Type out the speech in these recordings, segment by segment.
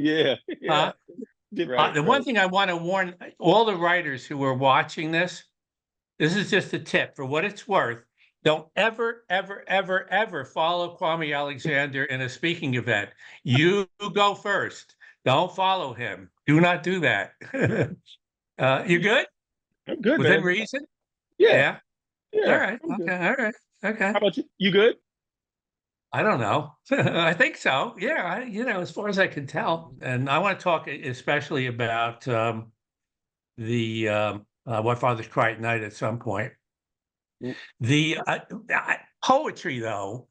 Yeah, yeah, Uh, right, the one right. thing I want to warn all the writers who are watching this, this is just a tip for what it's worth. Don't ever, ever, ever, ever follow Kwame Alexander in a speaking event. You go first. Don't follow him. Do not do that. You good? I'm good, Within man. reason? Yeah, Yeah. All yeah, right. I'm good. Okay. All right. Okay. How about you? You good? I don't know. I think so. Yeah. As far as I can tell. And I want to talk especially about the What Fathers Cry at Night at some point. Mm. The poetry, though,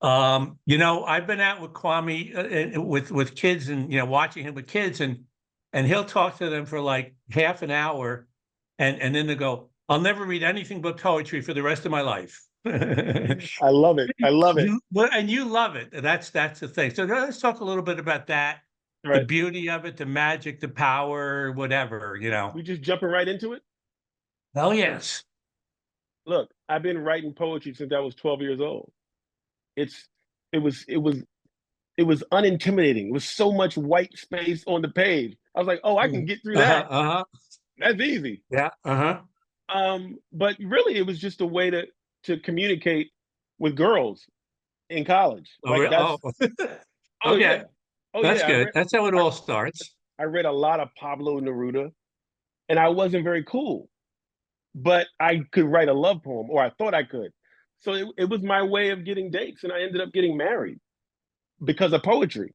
I've been out with Kwame with kids, and watching him with kids, and he'll talk to them for like half an hour, and then they go, "I'll never read anything but poetry for the rest of my life." I love it. I love it. And you love it. That's the thing. So let's talk a little bit about that, All the right. beauty of it, the magic, the power, whatever. We just jumping right into it. Oh yes. Look, I've been writing poetry since I was 12 years old. It's it was it was it was unintimidating. It was so much white space on the page. I was like, oh, I can get through Uh-huh. that. Uh-huh. That's easy. Yeah. Uh-huh. But really it was just a way to communicate with girls in college. Like Oh. oh Okay. yeah. Oh That's yeah. good. That's how it I, all starts. I read a lot of Pablo Neruda and I wasn't very cool, but I could write a love poem, or I thought I could. So it was my way of getting dates, and I ended up getting married because of poetry.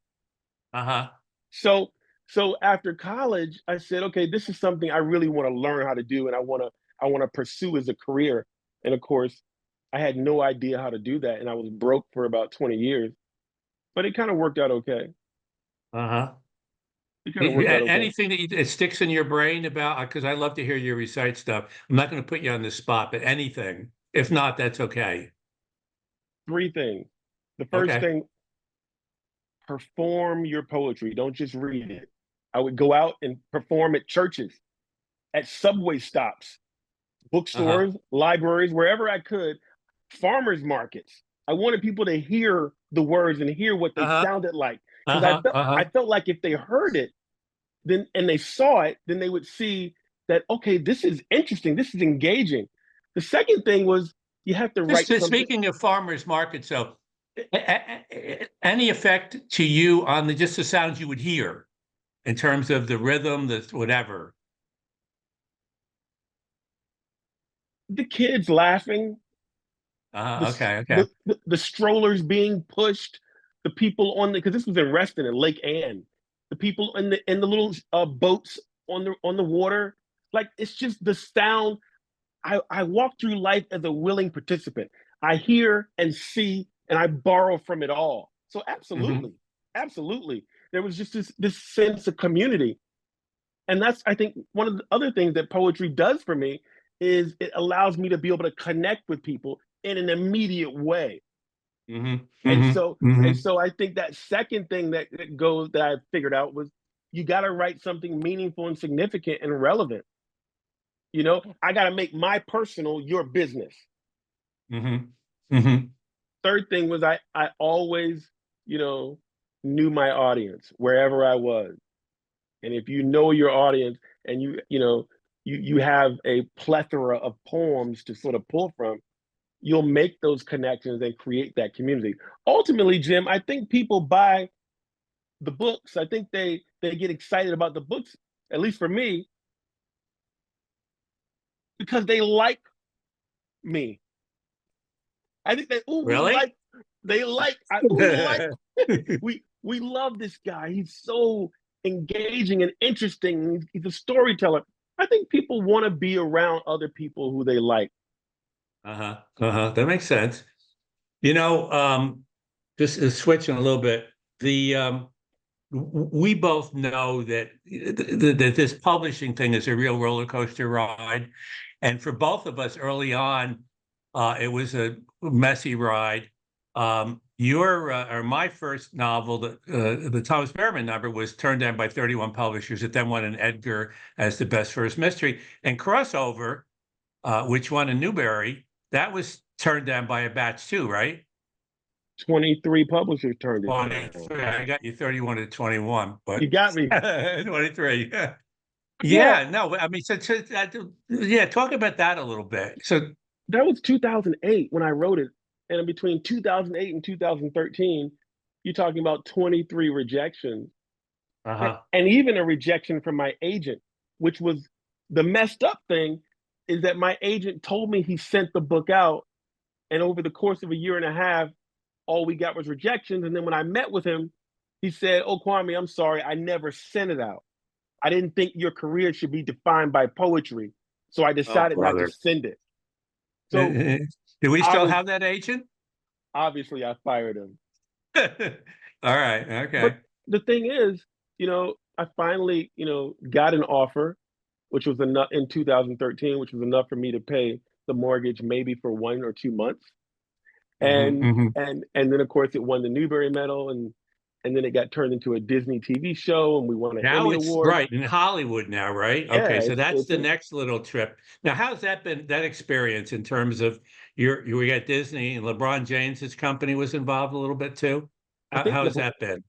Uh-huh. So so after college, I said, okay, this is something I really want to learn how to do, and I want to pursue as a career. And of course, I had no idea how to do that, and I was broke for about 20 years, but it kind of worked out okay. Uh-huh. It kind of worked out okay. Anything that it sticks in your brain about, because I love to hear you recite stuff. I'm not going to put you on the spot, but anything. If not, that's okay. Three things. The first Okay. thing, perform your poetry. Don't just read it. I would go out and perform at churches, at subway stops, Uh-huh. bookstores, libraries, wherever I could, farmers markets. I wanted people to hear the words and hear what they Uh-huh. sounded like, because Uh-huh. I Uh-huh. felt like if they heard it, then and they saw it, then they would see that, okay, this is interesting, this is engaging. The second thing was, you have to write something. Speaking of farmers markets, so any effect to you on just the sounds you would hear in terms of the rhythm, the whatever? The kids laughing, the Okay. Okay. the strollers being pushed, the people on the, because this was in Reston at Lake Anne, the people in the little boats on the water. Like, it's just the sound. I walk through life as a willing participant. I hear and see, and I borrow from it all. So Hmm. absolutely, absolutely, there was just this sense of community, and that's, I think, one of the other things that poetry does for me is it allows me to be able to connect with people in an immediate way. Hmm. And Hmm. so Hmm. and so I think that second thing that I figured out was, you got to write something meaningful and significant and relevant. I got to make my personal your business. Hmm. Hmm. Third thing was, I always, you know, knew my audience wherever I was. And if you know your audience, and you have a plethora of poems to sort of pull from, you'll make those connections and create that community. Ultimately, Jim, I think people buy the books. I think they get excited about the books, at least for me, because they like me. I think that, oh, we Really? like, they like, we like, we love this guy. He's so engaging and interesting. He's a storyteller. I think people want to be around other people who they like. Uh-huh. Uh-huh. That makes sense. You know, just switching a little bit, the we both know that this publishing thing is a real roller coaster ride, and for both of us early on, it was a messy ride. Your or my first novel, the Thomas Merriman number, was turned down by 31 publishers. It then won an Edgar as the best first mystery, and Crossover, which won a Newbery, that was turned down by a batch too, right? 23 publishers turned it down. 23. I got you 31 to 21, You but got me. 23. Well, Yeah, no, I mean, yeah, talk about that a little bit. So, that was 2008 when I wrote it. And between 2008 and 2013, you're talking about 23 rejections. uh-huh. And even a rejection from my agent, which was the messed up thing is that my agent told me he sent the book out. And over the course of a year and a half, all we got was rejections. And then when I met with him, he said, "Oh, Kwame, I'm sorry. I never sent it out. I didn't think your career should be defined by poetry. So I Oh, decided not to brother. send it." So Do we I still was have that agent? obviously I fired him. All right. But Okay. the thing is, I finally, got an offer, which was enough in 2013, which was enough for me to pay the mortgage maybe for 1 or 2 months. And Hmm. and then of course it won the Newbery Medal and then it got turned into a Disney TV show and we won an Now Emmy it's Award. right in Hollywood now, right? Yeah, Okay, so that's it's the a next little trip. Now, how's that been, that experience in terms of you were at Disney and LeBron James's company was involved a little bit too? I think How has that been?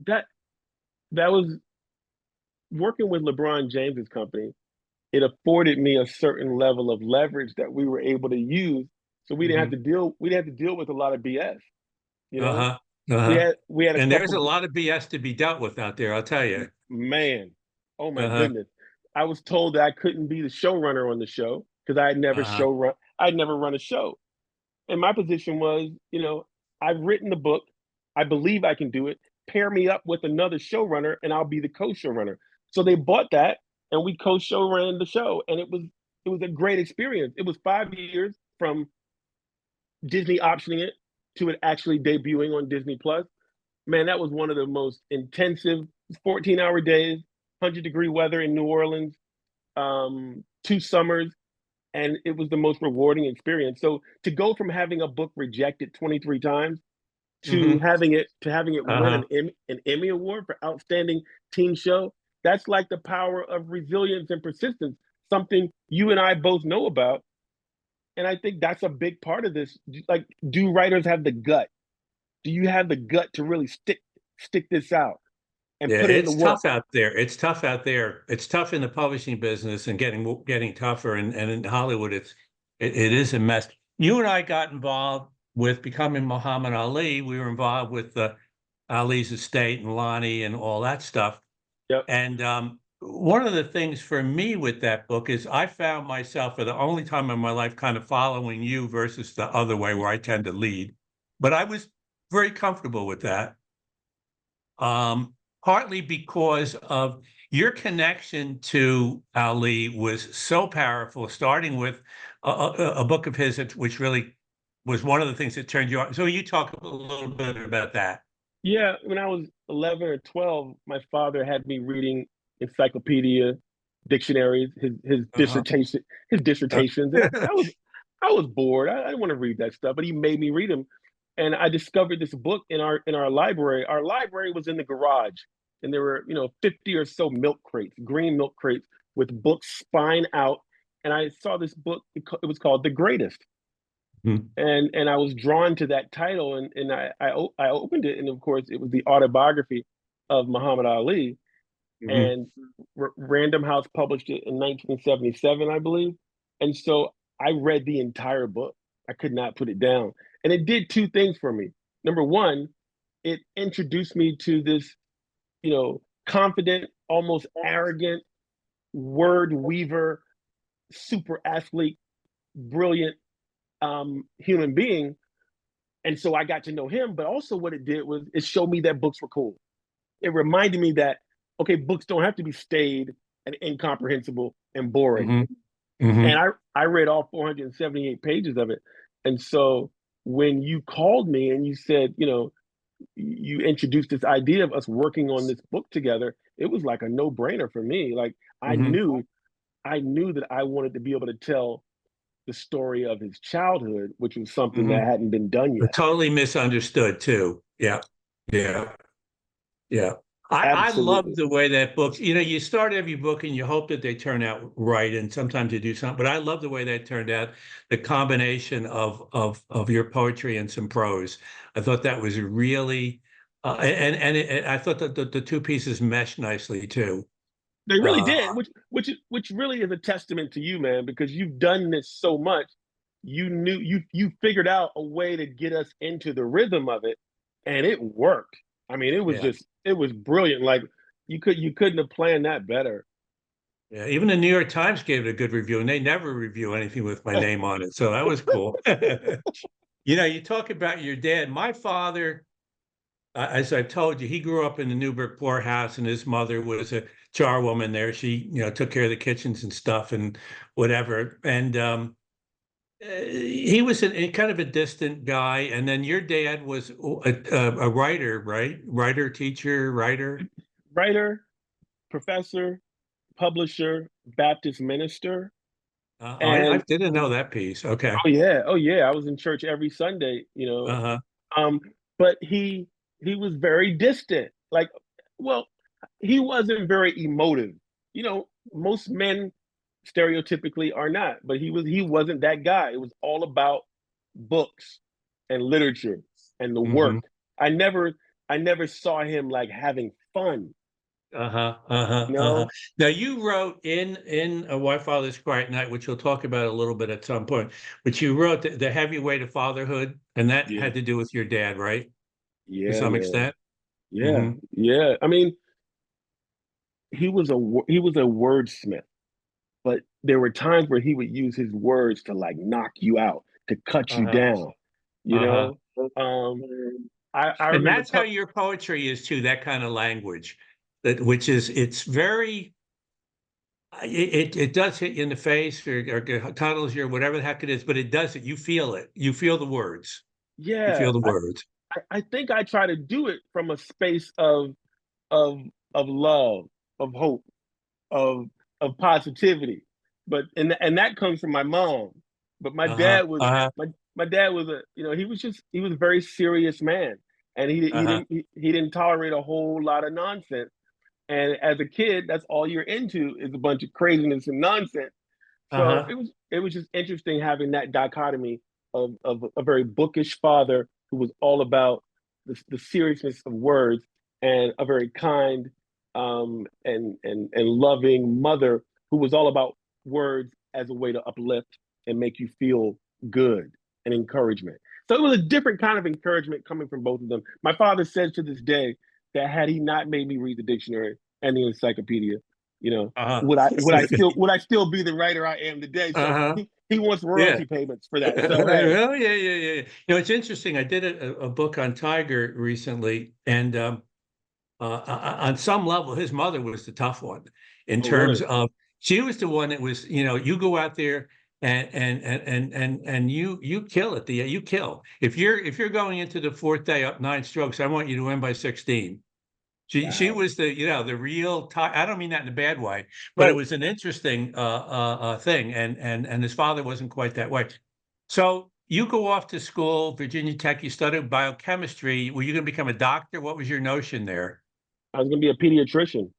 that that was working with LeBron James's company. It afforded me a certain level of leverage that we were able to use so Hmm. we didn't have to deal with a lot of BS, you know. Uh-huh. Uh-huh. We had a And there's couple a lot of BS to be dealt with out there, I'll tell you. man, oh my Uh-huh. goodness. I was told that I couldn't be the showrunner on the show because Uh-huh. I'd never run a show. And my position was, I've written the book. I believe I can do it. Pair me up with another showrunner and I'll be the co-showrunner. So they bought that and we co-show ran the show. And it was a great experience. It was 5 years from Disney optioning it to it actually debuting on Disney Plus. Man, that was one of the most intensive 14-hour days, 100-degree weather in New Orleans, 2 summers, and it was the most rewarding experience. So to go from having a book rejected 23 times to Hmm. having it win Uh-huh. an Emmy award for outstanding teen show, that's like the power of resilience and persistence, something you and I both know about. And I think that's a big part of this. Like, do writers have the gut? Do you have the gut to really stick this out and Yeah, put in the it's work? tough out there. It's tough out there. It's tough in the publishing business and getting tougher. And in Hollywood, it is a mess. You and I got involved with becoming Muhammad Ali. We were involved with Ali's estate and Lonnie and all that stuff. Yep. And one of the things for me with that book is I found myself for the only time in my life kind of following you versus the other way where I tend to lead. But I was very comfortable with that. Partly because of your connection to Ali was so powerful, starting with a book of his, which really was one of the things that turned you on. So you talk a little bit about that. Yeah, when I was 11 or 12, my father had me reading encyclopedia, dictionaries, Uh-huh. his dissertations, and I was bored. I didn't want to read that stuff, but he made me read them, and I discovered this book in our library. Our library was in the garage, and there were 50 or so milk crates, green milk crates with books spine out, and I saw this book. It was called The Greatest, Mhm. and I was drawn to that title, and I opened it, and of course it was the autobiography of Muhammad Ali, Mhm. and Random House published it in 1977, I believe, and so I read the entire book. I could not put it down, and it did two things for me. Number one, it introduced me to this, confident, almost arrogant word weaver, super athlete, brilliant human being. And so I got to know him, but also what it did was it showed me that books were cool. It reminded me that, okay, books don't have to be staid and incomprehensible and boring. Mhm. And Mhm. I read all 478 pages of it. And so when you called me and you said, you introduced this idea of us working on this book together, it was like a no-brainer for me. Like I Mhm. knew, I knew that I wanted to be able to tell the story of his childhood, which was something that Mhm. hadn't been done yet. Totally misunderstood too. Yeah. Yeah. Yeah. I love Absolutely. the way that book, you start every book and you hope that they turn out right, and sometimes you do something, but I love the way that turned out, the combination of your poetry and some prose. I thought that was really I thought that the two pieces meshed nicely too. They really Uh, did, which really is a testament to you, man, because you've done this so much. You figured out a way to get us into the rhythm of it, and it worked. I mean, yeah. it was brilliant. Like you couldn't have planned that better. Yeah, even the New York Times gave it a good review, and they never review anything with my name on it. So that was cool. You talk about your dad. My father, as I've told you, he grew up in the Newburgh poorhouse, and his mother was a charwoman there. She, took care of the kitchens and stuff and whatever. And he was a kind of a distant guy. And then your dad was a writer, right? Writer, teacher, writer. Writer, professor, publisher, Baptist minister, I and didn't know that piece. Okay. oh yeah, I was in church every Sunday, you know. Uh-huh. Um, but he was very distant. Like, well, he wasn't very emotive. You know, most men stereotypically are not, but he wasn't that guy. It was all about books and literature and the Hmm. work. I never I never saw him like having fun, Uh-huh, uh-huh, you uh-huh. know? Now you wrote in A Why Father's Cry at Night, which we'll talk about a little bit at some point, but you wrote the heavy weight of fatherhood, and that Yeah. had to do with your dad, right? To Yeah, some man. extent. Yeah. Hmm. Yeah. I mean, he was a wordsmith, but there were times where he would use his words to like knock you out, to cut you Uh-huh, down, you uh-huh. know? Um, I And remember that's how your poetry is too, that kind of language, that which is it's very it does hit you in the face or tunnels you or whatever the heck it is, but it does it. You feel it. You feel the words. You yeah, feel the words. I think I try to do it from a space of of love, of hope, of positivity. But and that comes from my mom. But Uh-huh, uh-huh, my dad was a he was a very serious man, and uh-huh, he didn't tolerate a whole lot of nonsense. And as a kid, that's all you're into is a bunch of craziness and nonsense. So uh-huh. it was just interesting having that dichotomy of a very bookish father who was all about the seriousness of words, and a very kind and loving mother who was all about words as a way to uplift and make you feel good and encouragement. So it was a different kind of encouragement coming from both of them. My father says to this day that had he not made me read the dictionary and the encyclopedia, you know, Uh-huh. would I still be the writer I am today? So Uh-huh. he wants Yeah. royalty payments for that. So hey, Oh, yeah, yeah, yeah. It's interesting. I did a book on Tiger recently, and on some level, his mother was the tough one in oh terms really? of she was the one that was, you go out there and you kill it. You kill. If you're going into the fourth day up 9 strokes, I want you to win by 16. She Wow. was the real I don't mean that in a bad way, but it Right. was an interesting thing, and his father wasn't quite that way. So you go off to school, Virginia Tech. You studied biochemistry. Were you going to become a doctor? What was your notion there? I was gonna be a pediatrician,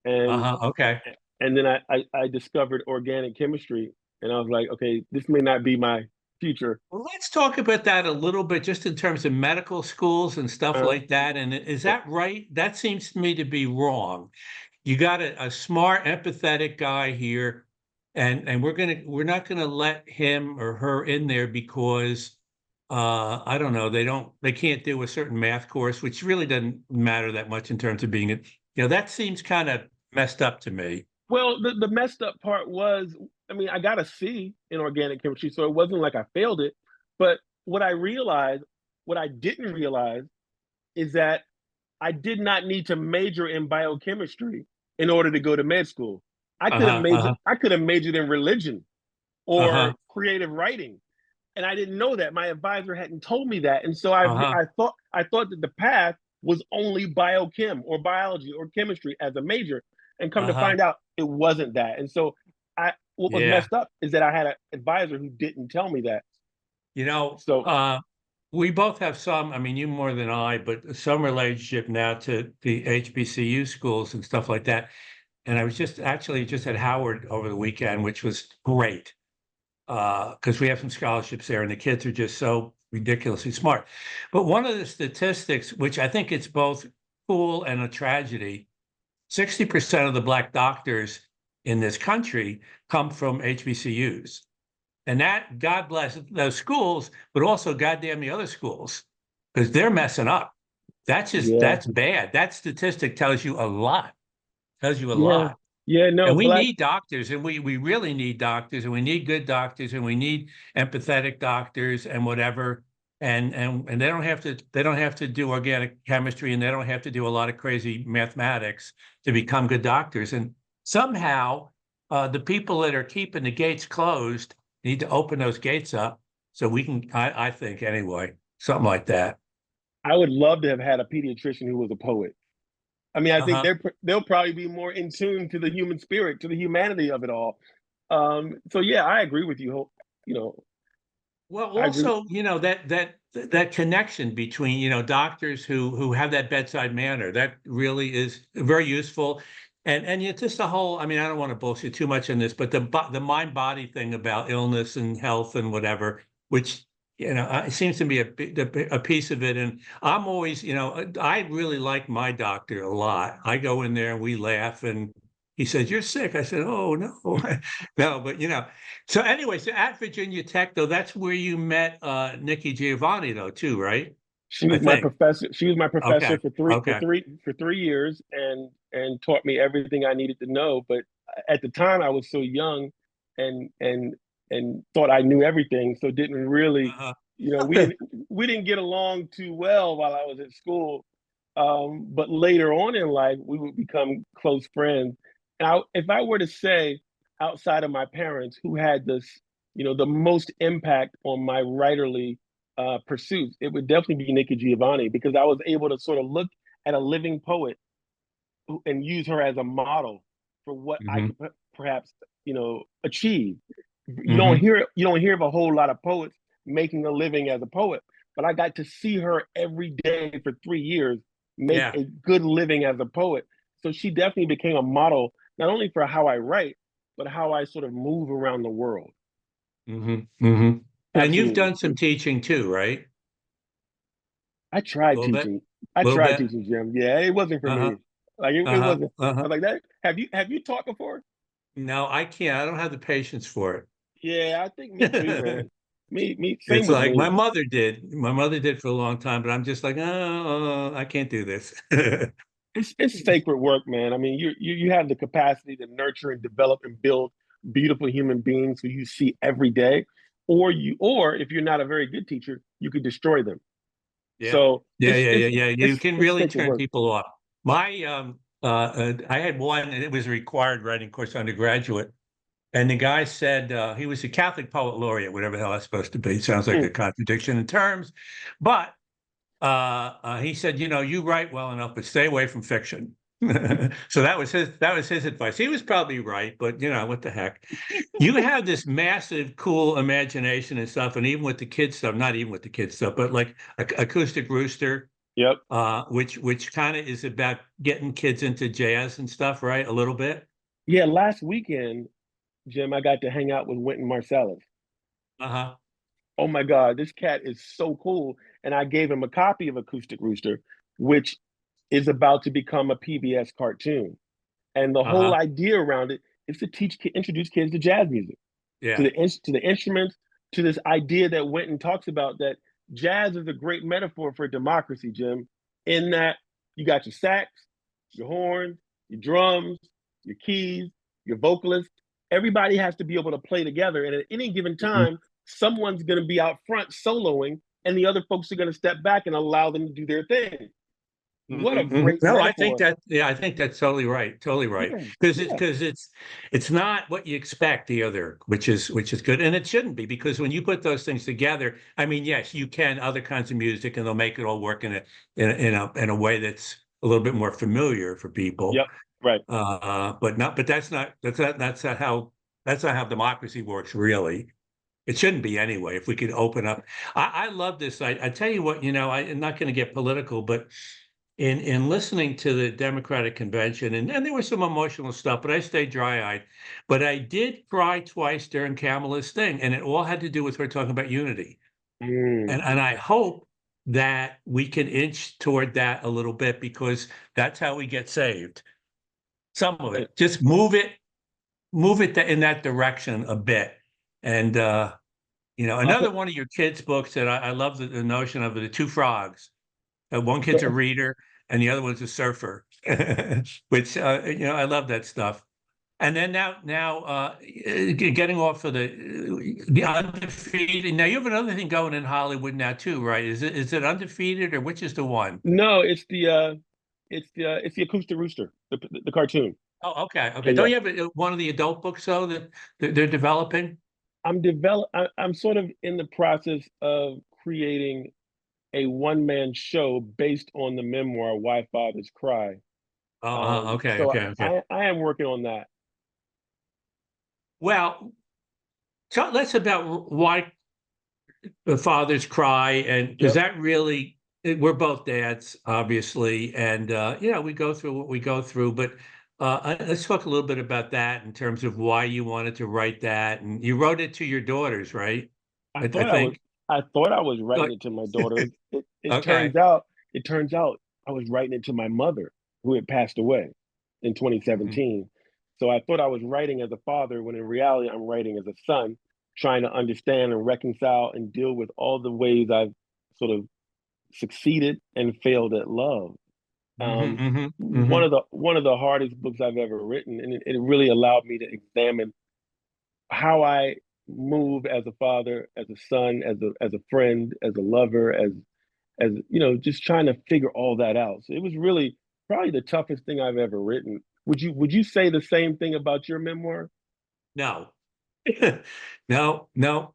and Uh-huh. Okay. then I discovered organic chemistry, and I was like, okay, this may not be my future. Well, let's talk about that a little bit, just in terms of medical schools and stuff Uh, like that. And is that right? That seems to me to be wrong. You got a smart, empathetic guy here, and we're not gonna let him or her in there because I don't know, they can't do a certain math course, which really doesn't matter that much in terms of being that seems kind of messed up to me. well, the messed up part was, I mean, I got a C in organic chemistry, so it wasn't like I failed it. But what I realized, what I didn't realize, is that I did not need to major in biochemistry in order to go to med school. Uh-huh, uh-huh, I could have majored in religion uh-huh, or creative writing, and I didn't know that. My advisor hadn't told me that, and so uh-huh, I thought that the path was only biochem or biology or chemistry as a major, and come to uh-huh. find out it wasn't that. And so I what was Yeah. messed up is that I had an advisor who didn't tell me that. You know, So we both have some, I mean, you more than I, but some relationship now to the HBCU schools and stuff like that. And I was just at Howard over the weekend, which was great because we have some scholarships there, and the kids are just so ridiculously smart. But one of the statistics, which I think it's both cool and a tragedy, 60% of the Black doctors in this country come from HBCUs. And that, God bless those schools, but also goddamn the other schools, because they're messing up. Yeah, That's bad. That statistic tells you a lot, tells you a yeah, lot. yeah. No, And we Black. need doctors, and we really need doctors, and we need good doctors, and we need empathetic doctors and whatever. And they don't have to do organic chemistry, and they don't have to do a lot of crazy mathematics to become good doctors. And somehow, the people that are keeping the gates closed need to open those gates up so we can. I think anyway, something like that. I would love to have had a pediatrician who was a poet. I mean, I think Uh-huh. they'll probably be more in tune to the human spirit, to the humanity of it all. So yeah, I agree with you. You know, Well, I agree. also, that connection between, doctors who have that bedside manner, that really is very useful. And it's just the whole, I mean, I don't want to bullshit too much on this, but the mind body thing about illness and health and whatever, which, it seems to be a piece of it. And I'm always, I really like my doctor a lot. I go in there and we laugh and he says, "You're sick." I said, "Oh, no." No, but so anyway, so at Virginia Tech, though, that's where you met Nikki Giovanni, though, too, right? She I was my think. professor. She was my professor Okay. for three for Okay. three for 3 years, and taught me everything I needed to know. But at the time, I was so young, and and and thought I knew everything, so didn't really, Uh-huh. we didn't get along too well while I was at school. But later on in life, we would become close friends. If I were to say, outside of my parents, who had the most impact on my writerly pursuits, it would definitely be Nikki Giovanni, because I was able to sort of look at a living poet and use her as a model for what I hmm could perhaps achieve. hmm You don't hear of a whole lot of poets making a living as a poet, but I got to see her every day for 3 years make Yeah. a good living as a poet. So she definitely became a model, not only for how I write, but how I sort of move around the world. And you've Absolutely. done some teaching too, right? I A tried little bit. teaching. I A little tried bit. teaching, Jim. Yeah, it wasn't for Uh-huh. me. Like it Uh-huh. wasn't. I Uh-huh. was like that. Have you taught before? No, I can't. I don't have the patience for Yeah, I think me too, it. man. Me, same It's with like my me. mother did. My mother did for a long time, but I'm just like, oh, I can't do this. It's sacred work, man. I mean, you have the capacity to nurture and develop and build beautiful human beings who you see every day, or if you're not a very good teacher, you could destroy them. Yeah. So Yeah, it's yeah, yeah, it's yeah. You it's can it's really sacred turn work. people off. I had one, and it was a required writing course undergraduate. And the guy said he was a Catholic poet laureate, whatever the hell that's supposed to be. Sounds like a Mm. contradiction in terms. But he said, you write well enough, but stay away from fiction. So that was his advice. He was probably right, but what the heck? You have this massive, cool imagination and stuff, and even with the kids stuff, not even with the kids stuff, but like Acoustic Rooster, Yep. which kind of is about getting kids into jazz and stuff, right? A little bit. Yeah. Last weekend, Jim, I got to hang out with Wynton Marsalis. Uh-huh. Oh my God, this cat is so cool. And I gave him a copy of Acoustic Rooster, which is about to become a PBS cartoon. And the whole Uh-huh. idea around it is to introduce kids to jazz music, to Yeah. the instruments, to this idea that Wynton talks about, that jazz is a great metaphor for democracy, Jim, in that you got your sax, your horns, your drums, your keys, your vocalists. Everybody has to be able to play together. And at any given Mhm. time, someone's going to be out front soloing, and the other folks are going to step back and allow them to do their thing. What a great No, I think metaphor. that, yeah, I think that's totally right. Totally right. Yeah, yeah. Because it's not what you expect the other, which is good. And it shouldn't be, because when you put those things together, I mean, yes, you can other kinds of music and they'll make it all work in a way that's a little bit more familiar for people. Yep. Right. But that's not how democracy works, really. It shouldn't be anyway, if we could open up. I love this. I tell you what, I'm not going to get political, but in listening to the Democratic convention, and there was some emotional stuff, but I stayed dry-eyed. But I did cry twice during Kamala's thing, and it all had to do with her talking about unity. Mm. And I hope that we can inch toward that a little bit, because that's how we get saved. Some of it. Just move it in that direction a bit. And another one of your kids' books that I love the notion of the two frogs. One kid's a reader and the other one's a surfer, which I love that stuff. And then now getting off of the undefeated. Now you have another thing going in Hollywood now too, right? Is it undefeated, or which is the one? No, it's the Acoustic Rooster, the cartoon. Oh, okay, Yeah, okay. Don't yeah. you have one of the adult books though that they're developing? I'm sort of in the process of creating a one-man show based on the memoir Why Fathers Cry. Oh, okay, So okay, okay. I am working on that. Well, tell us about why the fathers cry, and because Yep. that really, we're both dads, obviously, and we go through what we go through. But let's talk a little bit about that in terms of why you wanted to write that, and you wrote it to your daughters, right? I I thought I was think. I thought I was writing Like, it to my daughter. It okay. turns out I was writing it to my mother who had passed away in Mhm. 2017. So I thought I was writing as a father when in reality I'm writing as a son, trying to understand and reconcile and deal with all the ways I've sort of succeeded and failed at love. Mhm, mhm, One of mhm. the hardest books I've ever written, and it really allowed me to examine how I move as a father, as a son, as a friend, as a lover, as just trying to figure all that out. So it was really probably the toughest thing I've ever written. Would you say the same thing about your memoir? No, no, no,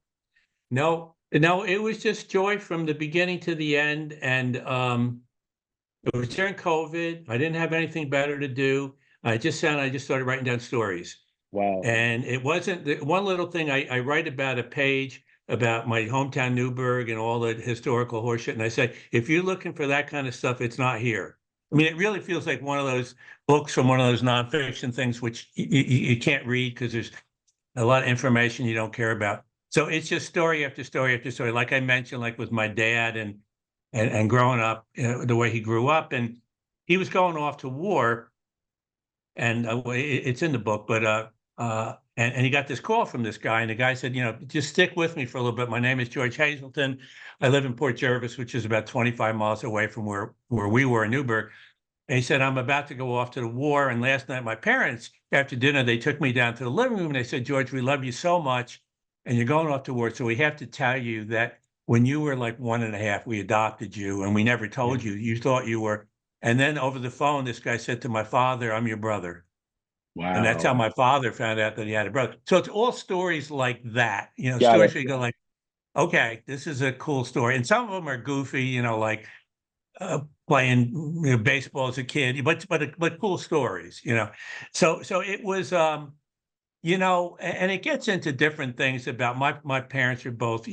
no, no. It was just joy from the beginning to the end, and it was during COVID. I didn't have anything better to do. I just started writing down stories. Wow. And it wasn't the one little thing I write about a page about my hometown Newburgh and all the historical horseshit. And I say, if you're looking for that kind of stuff, it's not here. I mean, it really feels like one of those books from one of those nonfiction things, which you can't read because there's a lot of information you don't care about. So it's just story after story after story. Like I mentioned, like with my dad and growing up, the way he grew up, and he was going off to war, and it's in the book, but and he got this call from this guy, and the guy said, just stick with me for a little bit. My name is George Hazelton. I live in Port Jervis, which is about 25 miles away from where we were in Newburgh. And he said, I'm about to go off to the war. And last night, my parents, after dinner, they took me down to the living room and they said, George, we love you so much. And you're going off to war. So we have to tell you that when you were like 1.5, we adopted you and we never Yeah. told you. You thought you were. And then over the phone, this guy said to my father, I'm your brother. And that's how Wow. my father found out that he had a brother. So it's all stories like that, Got stories it. where you go like, okay, this is a cool story. And some of them are goofy, like playing baseball as a kid, but cool stories. So it was, and it gets into different things about my parents are both,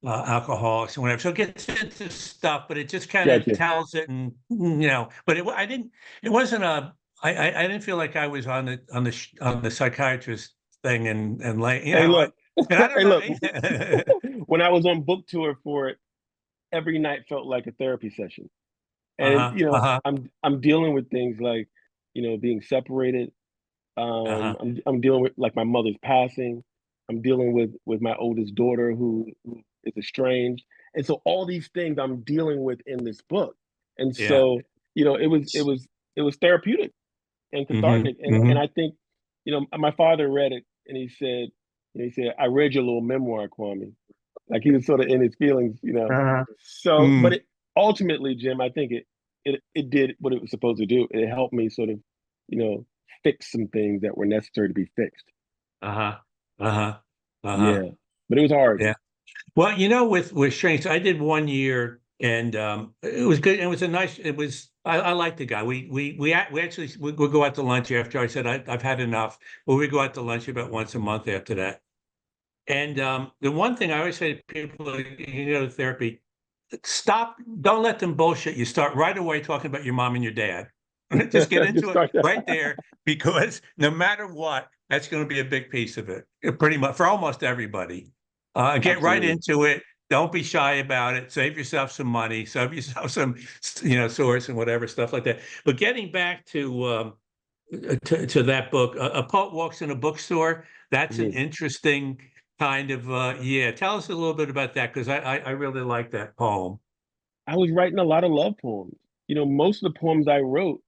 alcoholics and whatever. So it gets into stuff, but it just kind of Gotcha. tells it, and but I didn't. It wasn't a. I didn't feel like I was on the psychiatrist thing and like Hey, look. and I don't Hey, look. know. When I was on book tour for it, every night felt like a therapy session. And Uh-huh. Uh-huh. I'm dealing with things like, being separated. Uh-huh. I'm dealing with like my mother's passing. I'm dealing with my oldest daughter who is estranged. And so all these things I'm dealing with in this book. And Yeah. so, it was therapeutic and Mm-hmm. cathartic. And Mm-hmm. I think, my father read it and he said, I read your little memoir, Kwame. Like he was sort of in his feelings. Uh-huh. So, but Mm. it ultimately, Jim, I think it did what it was supposed to do. It helped me sort of, you know, fix some things that were necessary to be fixed. Uh-huh. Uh-huh. Uh-huh. Yeah, but it was hard. Yeah. Well, with shrinks, I did 1 year, and it was good. It was a nice. It was. I liked the guy. We actually we go out to lunch after. I said I've had enough. Well, we go out to lunch about once a month after that. And the one thing I always say to people who go to therapy, stop, don't let them bullshit you. Start right away talking about your mom and your dad. Just get Just into it start that. right there, because no matter what, that's going to be a big piece of it, pretty much for almost everybody. Get right Absolutely. into it. Don't be shy about it. Save yourself some money. Save yourself some, source and whatever stuff like that. But getting back to that book, a poet walks in a bookstore. That's an Mhm. interesting kind of yeah. Tell us a little bit about that, because I really like that poem. I was writing a lot of love poems. Most of the poems I wrote,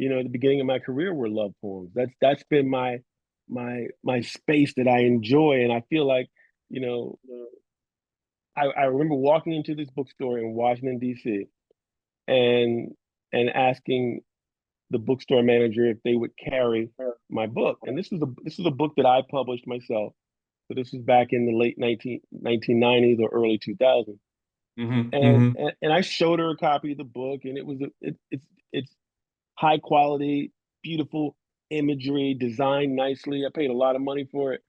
at the beginning of my career were love poems. That's been my space that I enjoy, and I feel like, you know, I remember walking into this bookstore in Washington D.C. and asking the bookstore manager if they would carry my book. And this was a book that I published myself. So this was back in the late 1990s or early 2000s. Hmm. And, Hmm. and I showed her a copy of the book, and it's high quality, beautiful imagery, designed nicely. I paid a lot of money for it.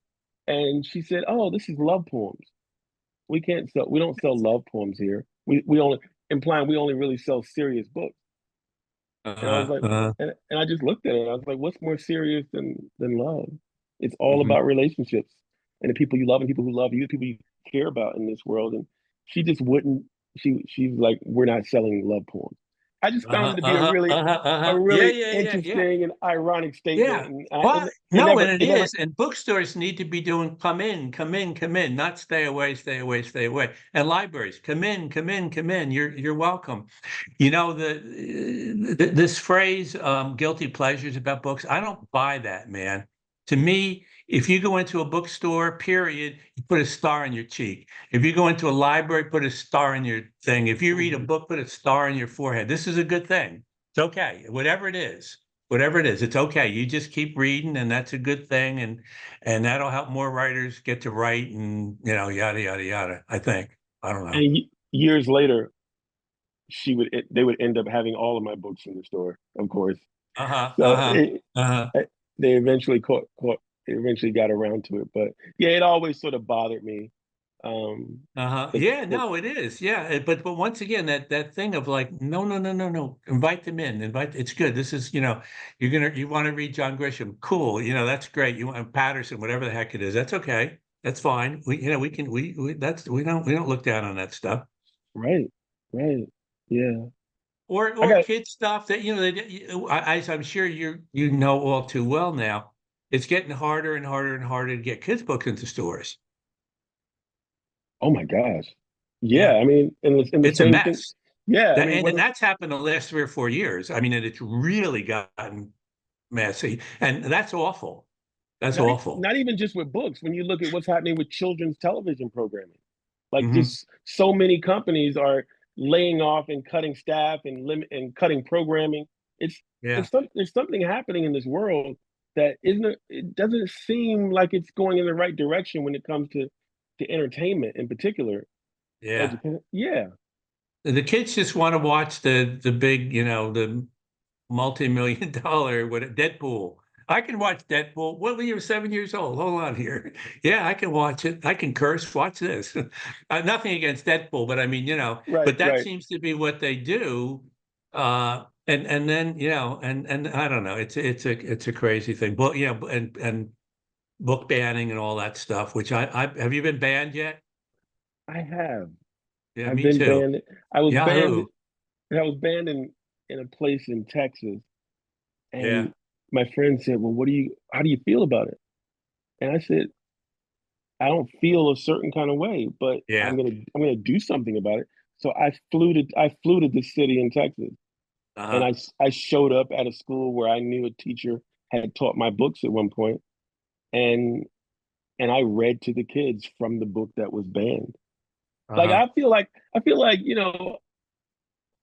And she said, "Oh, this is love poems. We don't sell love poems here. We only implying we only really sell serious books." And I was Uh-huh. like, Uh-huh. and I just looked at it. I was like, what's more serious than love? It's all Hmm. about relationships and the people you love and people who love you, the people you care about in this world. And she just wouldn't. She's like, we're not selling love poems. I just found it Uh-huh. to be Uh-huh. Uh-huh. a Uh-huh. Yeah, really yeah, yeah, yeah. interesting and ironic statement. Yeah. And Well, it no, never and it it never is. And bookstores need to be doing come in, come in, come in, not stay away, stay away, stay away. And libraries, come in, come in, come in. You're welcome. This phrase, guilty pleasures about books, I don't buy that, man. To me, if you go into a bookstore, period, you put a star in your cheek. If you go into a library, put a star in your thing. If you read a Mhm. book, put a star in your forehead. This is a good thing. It's okay. Whatever it is, it's okay. You just keep reading, and that's a good thing, and that'll help more writers get to write, and yada yada yada. I think. I don't know. And years later, they would end up having all of my books in the store, of course. Uh-huh. So Uh-huh. Uh-huh. they eventually they eventually got around to it. But yeah, it always sort of bothered me. Uh-huh. That Yeah, that no, it is. Yeah. But once again, that thing of like, no, no, no, no, no. Invite them in. It's good. This is, you want to read John Grisham. Cool. That's great. You want Patterson, whatever the heck it is. That's okay. That's fine. We can we don't look down on that stuff. right, right, yeah. I Or got kid stuff that, I'm sure you know all too well now. It's getting harder and harder and harder to get kids books into stores. oh my gosh, yeah. Yeah. I mean, in the It's a same thing, mess. yeah. I That mean, and whether that's happened the last 3 or 4 years. I mean, and it's really gotten messy, and that's awful. That's awful. not even just with books. When you look at what's happening with children's television programming, like Hmm. just so many companies are laying off and cutting staff and cutting programming. It's Yeah, there's something happening in this world that isn't it doesn't seem like it's going in the right direction when it comes to entertainment in particular. yeah. Education. Yeah, The kids just want to watch the big, the multi-million dollar Deadpool. I can watch Deadpool. Well, you're 7 years old. Hold on here. Yeah, I can watch it. I can curse. Watch this. Nothing against Deadpool, but I mean, right, but that right. seems to be what they do. And then, and I don't know. It's a crazy thing. But and book banning and all that stuff, which I have you been banned yet? I have. Yeah, I've me been too. banned. I was banned. Yahoo. I was banned in a place in Texas, Yeah. and my friend said, "Well, how do you feel about it?" And I said, "I don't feel a certain kind of way, but Yeah. I'm gonna do something about it." So I flew to this city in Texas, and Uh-huh. I showed up at a school where I knew a teacher had taught my books at one point, and I read to the kids from the book that was banned. Like Uh-huh. I feel like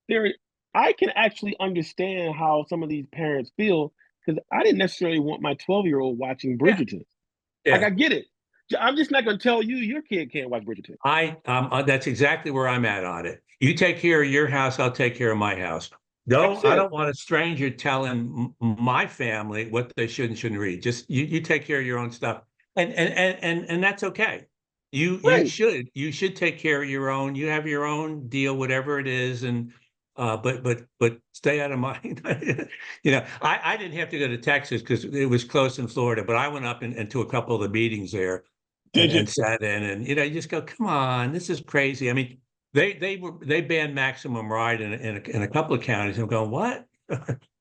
there I can actually understand how some of these parents feel because I didn't necessarily want my 12-year-old watching Yeah. Bridgerton. Like Yeah. I get it. I'm just not going to tell you your kid can't watch Bridgerton. That's exactly where I'm at on it. You take care of your house, I'll take care of my house. No, That's I it. don't want a stranger telling my family what they should and shouldn't read. Just you take care of your own stuff, and that's okay. Right. You should take care of your own. You have your own deal, whatever it is, and but stay out of mine. I didn't have to go to Texas because it was close in Florida, but I went up into a couple of the meetings there Did you? and sat in, and you just go, come on, this is crazy. I mean, they banned maximum ride in a couple of counties. I'm going, what?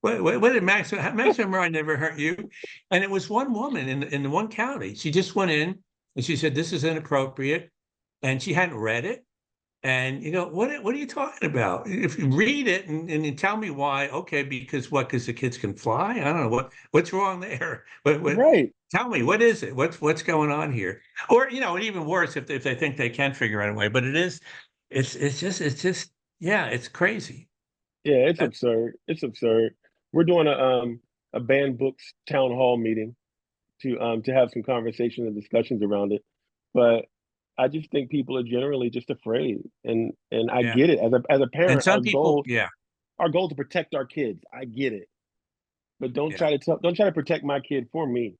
What did maximum ride never hurt you? And it was one woman in one county. She just went in and she said, this is inappropriate. And she hadn't read it. And you go, what are you talking about? If you read it and you tell me why, okay, because what? Because the kids can fly? I don't know what's wrong there. What Right. tell me, what is it? What's going on here? Or and even worse if they think they can figure out a way. But it's just yeah, it's crazy. Yeah, it's That, absurd. It's absurd. We're doing a banned books town hall meeting to have some conversations and discussions around it. But I just think people are generally just afraid. And I yeah. get it. As a And parent, some people, yeah, our goal is to protect our kids. I get it. But yeah, don't try to protect my kid for me.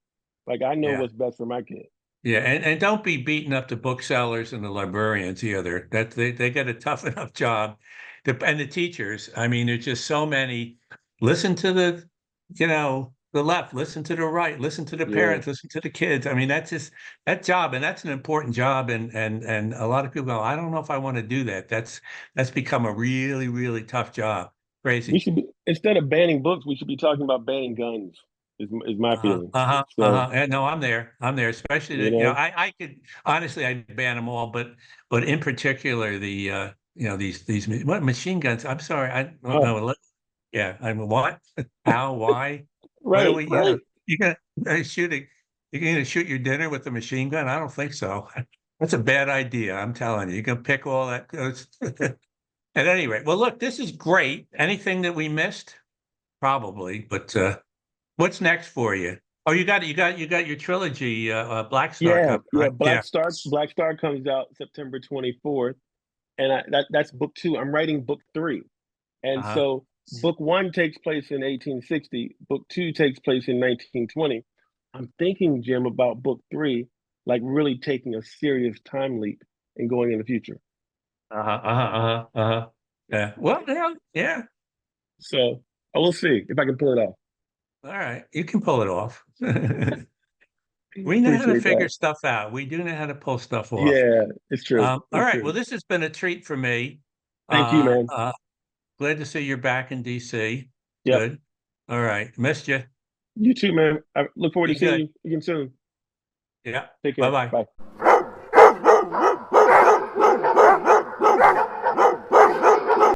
Like I know yeah. what's best for my kid. Yeah, and don't be beating up the booksellers and the librarians either. That they get a tough enough job. And the teachers. I mean, there's just so many. Listen to the left, listen to the right, listen to the Yeah. parents, listen to the kids. I mean, that's just that job, and that's an important job. And a lot of people go, I don't know if I want to do that. That's become a really, really tough job. We Crazy. should be instead of banning books, we should be talking about banning guns. Is my Uh-huh, feeling. uh-huh, So, uh-huh. And no, I'm there. I'm there. Especially you that, know, I could honestly I'd ban them all, but in particular these what machine guns. I'm sorry, I don't oh, know. Yeah, I mean what? How? Why? What are right, we? right. You gonna shooting? You're gonna shoot your dinner with a machine gun? I don't think so. That's a bad idea. I'm telling you. You can pick all that. At any rate, well, look, this is great. Anything that we missed? Probably, but what's next for you? Oh, you got your trilogy, Black Star Yeah, coming, yeah. right? Yeah. Black Star comes out September 24th, and that's book two. I'm writing book three, and Uh-huh. so book one takes place in 1860. Book two takes place in 1920. I'm thinking, Jim, about book three, like really taking a serious time leap and going in the future. Uh-huh. Uh-huh. Uh-huh. Uh-huh. Yeah. Well, yeah, yeah. So I will see if I can pull it off. All right. You can pull it off. We know how to Appreciate figure that. stuff out. We do know how to pull stuff off. Yeah, it's true. All It's right. Well, true. this has been a treat for me. Thank you, Uh, man. uh, Glad to see you're back in DC. Yep. Good. All right. Missed you. You too, man. I look forward to Be seeing good. you again soon. Yeah. Take care. Bye-bye. Bye.